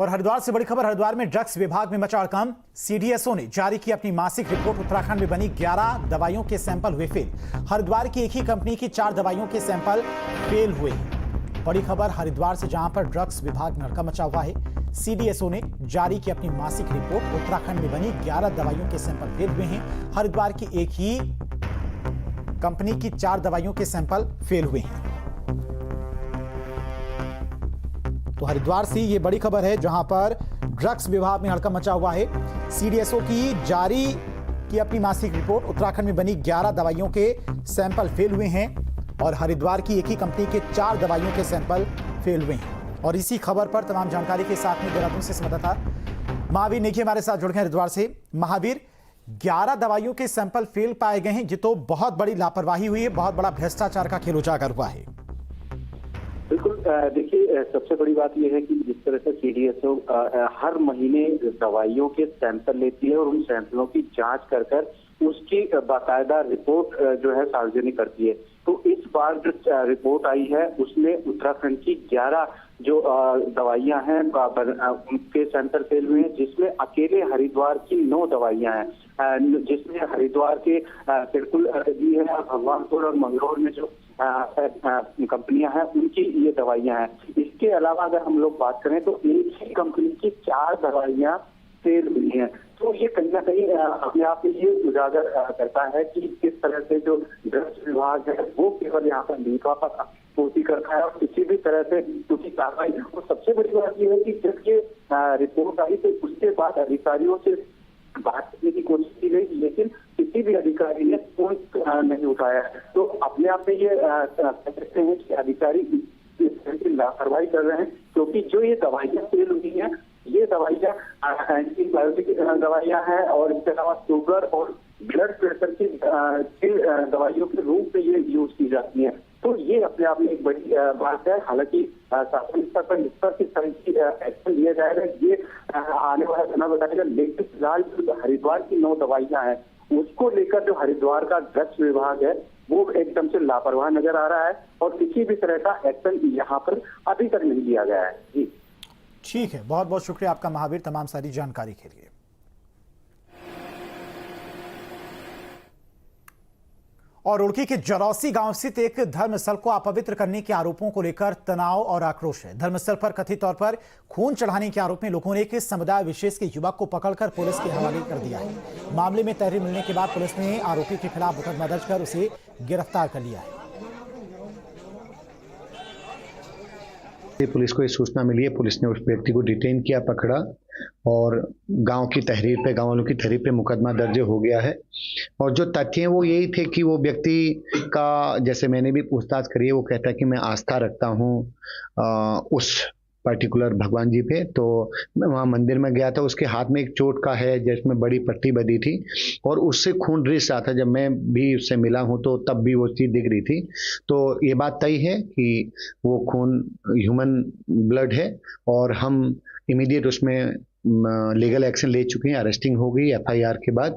और हरिद्वार से बड़ी खबर। हरिद्वार में ड्रग्स विभाग में मचा हड़कंप। सीडीएसओ ने जारी की अपनी मासिक रिपोर्ट। उत्तराखंड में बनी 11 दवाइयों के सैंपल हुए फेल। हरिद्वार की एक ही कंपनी की 4 दवाइयों के सैंपल फेल हुए। बड़ी खबर हरिद्वार से, जहां पर ड्रग्स विभाग में हड़कंप मचा हुआ है। सीडीएसओ ने जारी की अपनी मासिक रिपोर्ट। उत्तराखंड में बनी 11 दवाइयों के सैंपल फेल हुए हैं। हरिद्वार की एक ही कंपनी की 4 दवाइयों के सैंपल फेल हुए हैं। तो हरिद्वार से ये बड़ी खबर है, जहां पर ड्रग्स विभाग में हड़कंप मचा हुआ है। सीडीएसओ की जारी की अपनी मासिक रिपोर्ट। उत्तराखंड में बनी 11 दवाइयों के सैंपल फेल हुए हैं और हरिद्वार की एक ही कंपनी के 4 दवाइयों के सैंपल फेल हुए हैं। और इसी खबर पर तमाम जानकारी के साथ में देहरादून से संवाददाता महावीर नेगी हमारे साथ जुड़ गए हरिद्वार से। महावीर, 11 दवाइयों के सैंपल फेल पाए गए हैं। ये तो बहुत बड़ी लापरवाही हुई है, बहुत बड़ा भ्रष्टाचार का खेल उजागर हुआ है। बिल्कुल, देखिए, सबसे बड़ी बात यह है कि जिस तरह से सीडीएसओ हर महीने दवाइयों के सैंपल लेती है और उन सैंपलों की जांच कर उसकी बाकायदा रिपोर्ट जो है सार्वजनिक करती है। तो इस बार जो रिपोर्ट आई है उसमें उत्तराखंड की 11 जो दवाइयां हैं उनके सैंपल फेल हुए हैं, जिसमें अकेले हरिद्वार की 9 दवाइयां हैं, जिसमें हरिद्वार के तिरकुल भी है, भगवानपुर और मंगलौर में जो कंपनियां हैं उनकी ये दवाइयां हैं। इसके अलावा अगर हम लोग बात करें तो एक ही कंपनी की 4 दवाइयां फेल हुई हैं। तो ये कहीं ना कहीं अपने आप में ये उजागर करता है कि किस तरह से जो ड्रग्स विभाग है वो केवल यहाँ पर नीका पर पूर्ति करता है और किसी भी तरह से क्योंकि कार्रवाई। और सबसे बड़ी बात यह है कि जब ये रिपोर्ट आई तो उसके बाद अधिकारियों से बात करने की कोशिश की गई, लेकिन किसी भी अधिकारी ने फोन नहीं उठाया। तो अपने आप में ये कह सकते हैं कि अधिकारी इस तरह की लापरवाही कर रहे हैं, क्योंकि जो ये दवाइयां फेल हुई हैं ये दवाइयां एंटीबायोटिक दवाइयां हैं और इसके अलावा शुगर और ब्लड प्रेशर की दवाइयों के रूप में ये यूज की जाती हैं। तो ये अपने आप में एक बड़ी बात है। हालांकि शासन स्तर पर इस पर किस तरह की एक्शन लिया जाएगा ये आने वाला समय बताएगा, लेकिन फिलहाल जो हरिद्वार की 9 दवाइयां हैं उसको लेकर जो हरिद्वार का ड्रग्स विभाग है वो एकदम से लापरवाह नजर आ रहा है और किसी भी तरह का एक्शन यहाँ पर अभी तक नहीं लिया गया है। जी ठीक है, बहुत बहुत शुक्रिया आपका महावीर, तमाम सारी जानकारी के लिए। और रुड़की के जरौसी गांव स्थित एक धर्मस्थल को अपवित्र करने के आरोपों को लेकर तनाव और आक्रोश है। धर्मस्थल पर कथित तौर पर खून चढ़ाने के आरोप में लोगों ने एक समुदाय विशेष के युवक को पकड़कर पुलिस के हवाले कर दिया है। मामले में तहरीर मिलने के बाद पुलिस ने आरोपी के खिलाफ मुकदमा दर्ज कर उसे गिरफ्तार कर लिया है। पुलिस को ये सूचना मिली है, पुलिस ने उस व्यक्ति को डिटेन किया, पकड़ा और गांव की तहरीर पे, गांव वालों की तहरीर पे मुकदमा दर्ज हो गया है। और जो तथ्य हैं वो यही थे कि वो व्यक्ति का, जैसे मैंने भी पूछताछ करी है, वो कहता है कि मैं आस्था रखता हूँ उस पर्टिकुलर भगवान जी पे। तो मैं वहाँ मंदिर में गया था, उसके हाथ में एक चोट का है जिसमें बड़ी पट्टी बंधी थी और उससे खून रिस रहा था। जब मैं भी उससे मिला हूँ तो तब भी वो चीज़ दिख रही थी। तो ये बात तय है कि वो खून ह्यूमन ब्लड है और हम इमीडिएट उसमें लीगल एक्शन ले चुके हैं। अरेस्टिंग हो गई FIR के बाद।